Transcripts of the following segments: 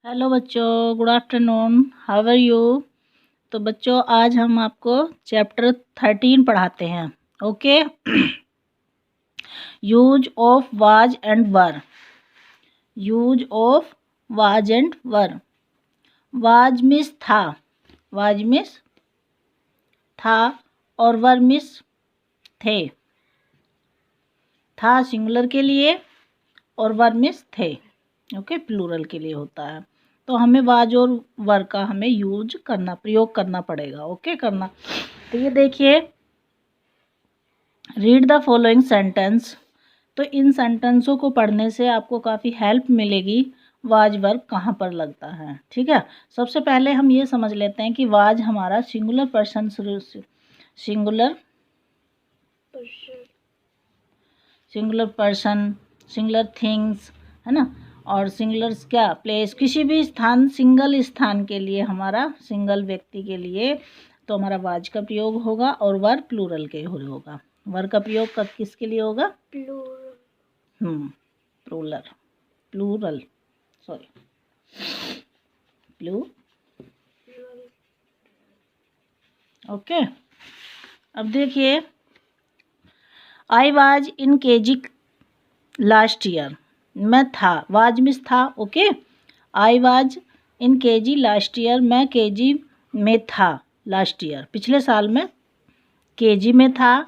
Hello बच्चों, good afternoon. How are you. तो बच्चों, आज हम आपको चैप्टर 13 पढ़ाते हैं। Okay. Use of was and were. Use of was and were. Was means था। वाज मिस था और वर मिस थे। था सिंगुलर के लिए और वर मिस थे। ओके, प्लूरल के लिए होता है। तो हमें वाज और वर का हमें यूज करना, प्रयोग करना पड़ेगा। ओके, करना। तो ये देखिए, रीड द फॉलोइंग सेंटेंस। तो इन सेंटेंसों को पढ़ने से आपको काफ़ी हेल्प मिलेगी वाज वर्ब कहाँ पर लगता है। ठीक है, सबसे पहले हम ये समझ लेते हैं कि वाज हमारा singular person, singular person, singular things, है ना। और सिंगुलर क्या, प्लेस, किसी भी स्थान, सिंगल स्थान के लिए, हमारा सिंगल व्यक्ति के लिए तो हमारा वाज का प्रयोग होगा। और वर प्लूरल के होगा। वर का प्रयोग कब किसके लिए होगा? प्लूरल। Plural, sorry, okay. अब देखिए, I was in KG last year. मैं था, वाज मिस था। Okay, I was in KG last year. मैं केजी में था लास्ट ईयर, पिछले साल में केजी में था।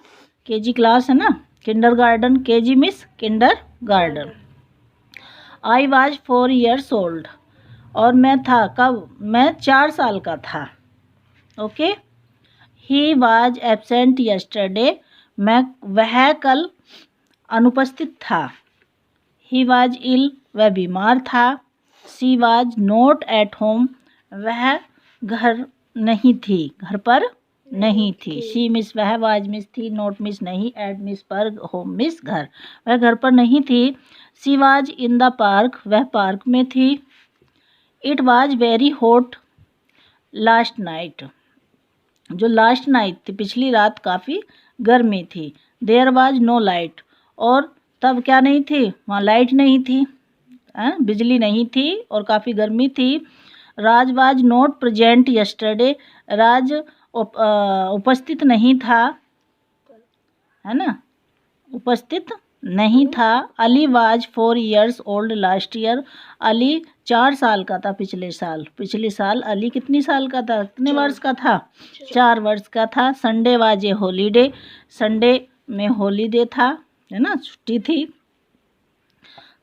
केजी क्लास है ना, kindergarten. KG miss Kinder garden. I was 4 years old. और मैं था कब? मैं 4 साल का था। Okay. He was absent yesterday. वह कल अनुपस्थित था। ही वाज इल, वह बीमार था। She was not at home. वह घर नहीं थी, घर पर नहीं थी। सी मिस, वह वाज मिस थी। नॉट मिस नहीं, एट मिस पर, होम मिस घर। वह घर पर नहीं थी। She was in the park, वह पार्क में थी। It was very hot last night. जो लास्ट नाइट थी, पिछली रात, काफ़ी गर्मी थी। There was no light. और तब क्या नहीं थी? वहाँ लाइट नहीं थी, बिजली नहीं थी और काफ़ी गर्मी थी। राज वाज नॉट प्रेजेंट यस्टरडे। राज उपस्थित नहीं था, है ना, उपस्थित नहीं था। Ali was 4 years old last year. Ali 4 साल का था पिछले साल। पिछले साल अली कितनी साल का था, कितने वर्ष का था? 4 वर्ष का था। Sunday was a holiday. Sunday में हॉलीडे था, है ना, छुट्टी थी।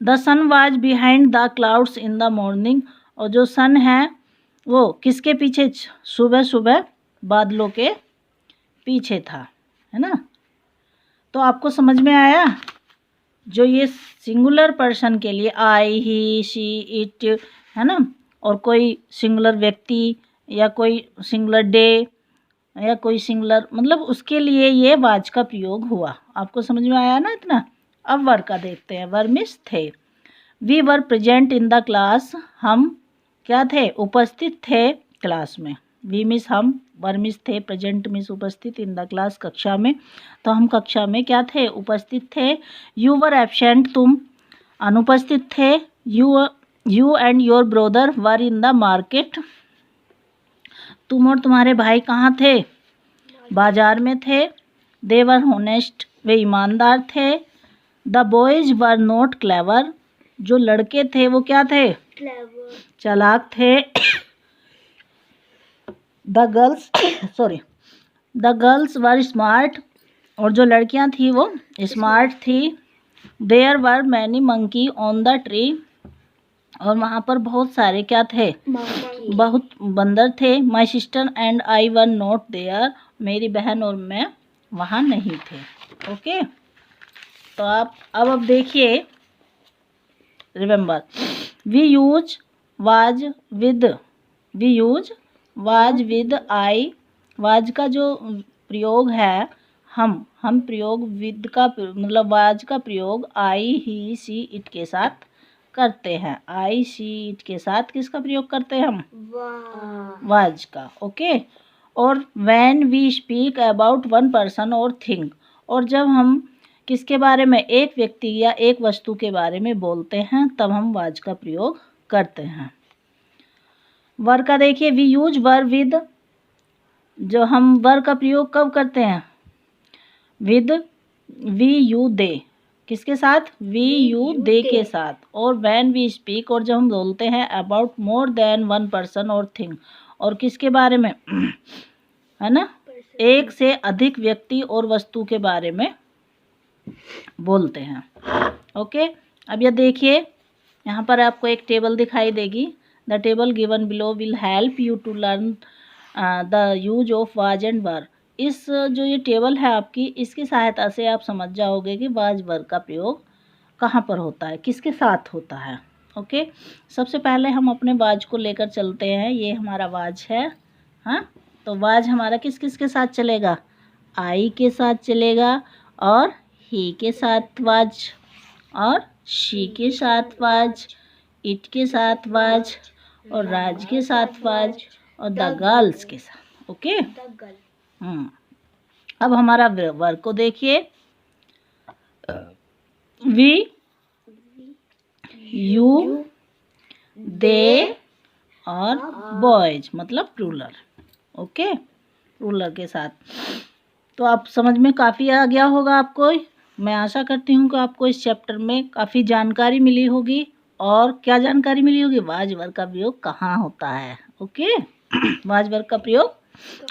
The sun was behind the clouds in the morning. और जो सन है वो किसके पीछे? सुबह सुबह बादलों के पीछे था, है ना। तो आपको समझ में आया? जो ये सिंगुलर पर्सन के लिए आई, ही, शी, इट, है ना, और कोई सिंगुलर व्यक्ति या कोई सिंगुलर डे या कोई सिंगुलर, मतलब उसके लिए ये वाज का प्रयोग हुआ। आपको समझ में आया ना इतना? अब वर का देखते हैं। वर मिस थे। We were present in the class. हम क्या थे? उपस्थित थे क्लास में। वी मिस हम, वर मिस थे, प्रेजेंट मिस उपस्थित, इन द क्लास कक्षा में। तो हम कक्षा में क्या थे? उपस्थित थे। यू वर एब्सेंट, तुम अनुपस्थित थे। You and your brother were in the market. तुम और तुम्हारे भाई कहाँ थे? बाजार में थे। दे वर होनेस्ट, वे ईमानदार थे। The boys were not clever. जो लड़के थे वो क्या थे? चालाक थे। The girls were smart. और जो लड़कियां थी वो स्मार्ट थी। There were many monkey on the tree. और वहाँ पर बहुत सारे क्या थे? बहुत बंदर थे। My sister and I were not there. मेरी बहन और मैं वहाँ नहीं थे। ओके। तो आप अब देखिए, remember, we use was with I. वाज का जो प्रयोग है, हम प्रयोग विद का, मतलब वाज का प्रयोग आई, ही, सी, इट के साथ करते हैं। आई, सी, इट के साथ किसका प्रयोग करते हैं हम? वाज का। ओके। और when we speak about one person और थिंग। और जब हम किसके बारे में? एक व्यक्ति या एक वस्तु के बारे में बोलते हैं, तब हम वाज का प्रयोग करते हैं। वर का देखिए, वी यूज वर विद, जो हम वर का प्रयोग कब करते हैं? विद वी यू दे, किसके साथ? वी यू दे के साथ। और व्हेन वी स्पीक, और जब हम बोलते हैं about more than one person और थिंग, और किसके बारे में? है ना, एक से अधिक व्यक्ति और वस्तु के बारे में बोलते हैं। ओके, अब ये देखिए, यहाँ पर आपको एक टेबल दिखाई देगी। The table given below will help you to learn the use of was and were. इस जो ये टेबल है आपकी, इसकी सहायता से आप समझ जाओगे कि वाज वर का प्रयोग कहाँ पर होता है, किसके साथ होता है। ओके, सबसे पहले हम अपने वाज को लेकर चलते हैं। ये हमारा वाज है। हाँ, तो वाज हमारा किस किस के साथ चलेगा? आई के साथ चलेगा, और ही के साथ वाज, और शी के साथ वाज, इट के साथ वाज, और राज के साथ वाज, और द गर्ल्स के साथ। ओके, अब हमारा वर्क को देखिए। वी, यू, दे और बॉयज, मतलब प्लूरल। ओके, प्लूरल के साथ। तो आप समझ में काफ़ी आ गया होगा आपको। मैं आशा करती हूँ कि आपको इस चैप्टर में काफ़ी जानकारी मिली होगी। और क्या जानकारी मिली होगी? वाज वर्ग का प्रयोग कहाँ होता है। ओके, वाज वर्ग का प्रयोग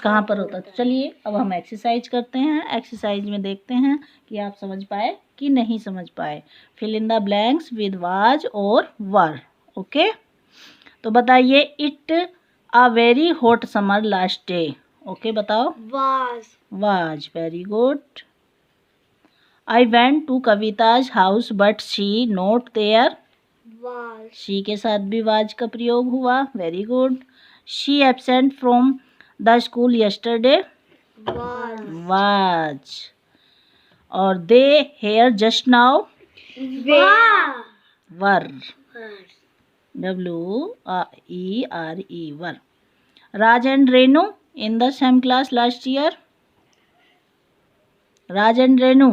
कहाँ पर होता है। तो चलिए अब हम एक्सरसाइज करते हैं। एक्सरसाइज में देखते हैं कि आप समझ पाए कि नहीं समझ पाए। Fill in the blanks with was और वर। ओके, तो बताइए, it a very hot summer last day. Okay, बताओ। Was, very good. I went to Kavita's house but she not there. She के साथ भी वाज का प्रयोग हुआ। Very good. She absent from the school yesterday. Was. और they here just now. Were, WERE, were. Raj and Renu in the same class last year. Raj and Renu,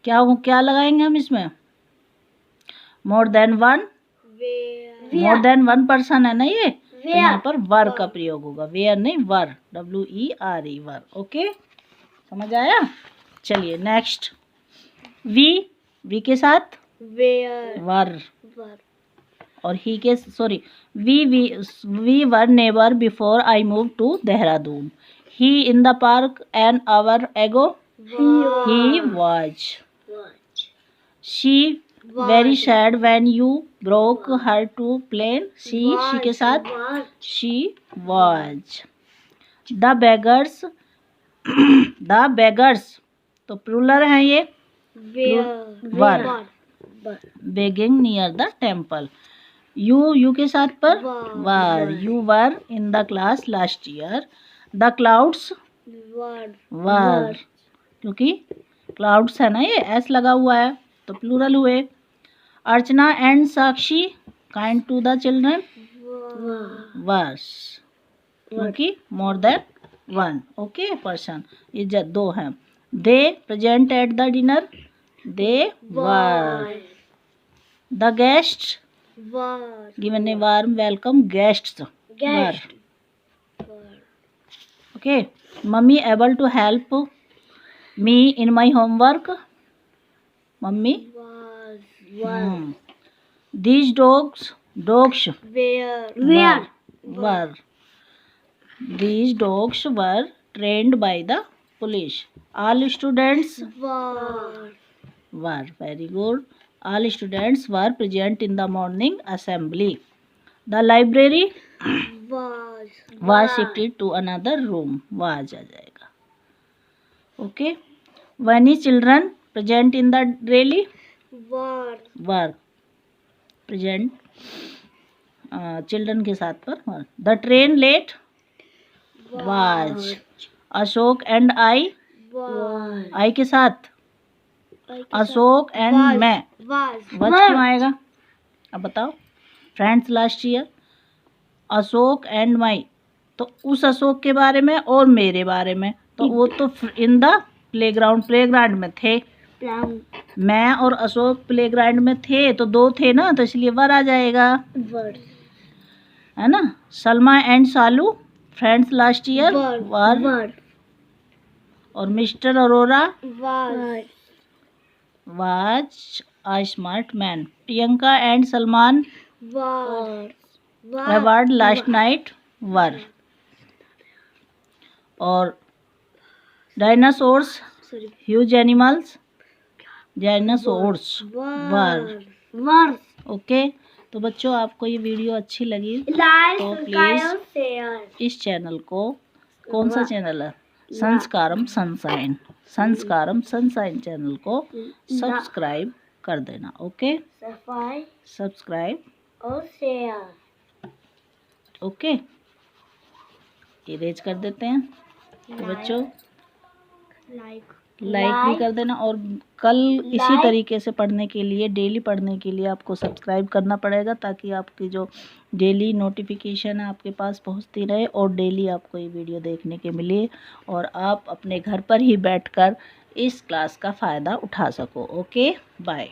क्या लगाएंगे हम इसमें? मोर देन वन, मोर देन वन पर्सन है ना ये, तो यहाँ पर वर का प्रयोग होगा। वेयर नहीं, वर, WERE, वर। ओके, समझ आया। चलिए नेक्स्ट, वी के साथ वर, और ही के, sorry, we were neighbour before I move to Dehradun. He in the park an hour ago. He was. She very sad when you broke her to plane. She के साथ she was. The beggars, तो plural है ये, were, begging near the temple. You के साथ पर were. You were in the class last year. The clouds were, क्योंकि clouds है ना, ये एस लगा हुआ है तो प्लूरल हुए। Archana and Sakshi kind to the children. Were, क्योंकि more than one. Okay, person, ये दो हैं। They present at the dinner. They were. The guest given a warm welcome. Guests were. Okay, mummy able to help me in my homework. Mummy. These dogs were. These dogs were trained by the police. All students were. Very good. All students were present in the morning assembly. The library was shifted to another room. Was आ जाएगा. Okay. Many children present in the rally. Were. Present. Children के साथ पर. The train late. Was. Ashok and I के साथ Ashok and मैं, was क्यों आएगा? अब बताओ। Friends last year, Ashok and my, तो उस अशोक के बारे में और मेरे बारे में, तो वो तो इन द प्लेग्राउंड में थे। मैं और अशोक प्लेग्राउंड में थे, तो दो थे ना, तो इसलिए वर आ जाएगा। है ना। Salma and Salu friends last year were. और mister Arora was a smart man. Priyanka and Salman award last night were. और dinosaurs huge animals dinosaurs were. Okay, तो बच्चों आपको ये वीडियो अच्छी लगी तो प्लीज़ इस चैनल को, कौन सा चैनल है, संस्कारम सनसाइन चैनल को सब्सक्राइब कर देना। ओके, सब्सक्राइब और शेयर। ओके, इरेज कर देते हैं। तो बच्चों लाइक भी कर देना। और कल इसी तरीके से पढ़ने के लिए, डेली पढ़ने के लिए आपको सब्सक्राइब करना पड़ेगा, ताकि आपकी जो डेली नोटिफिकेशन है आपके पास पहुंचती रहे और डेली आपको ये वीडियो देखने के मिले और आप अपने घर पर ही बैठकर इस क्लास का फ़ायदा उठा सको। Okay, bye.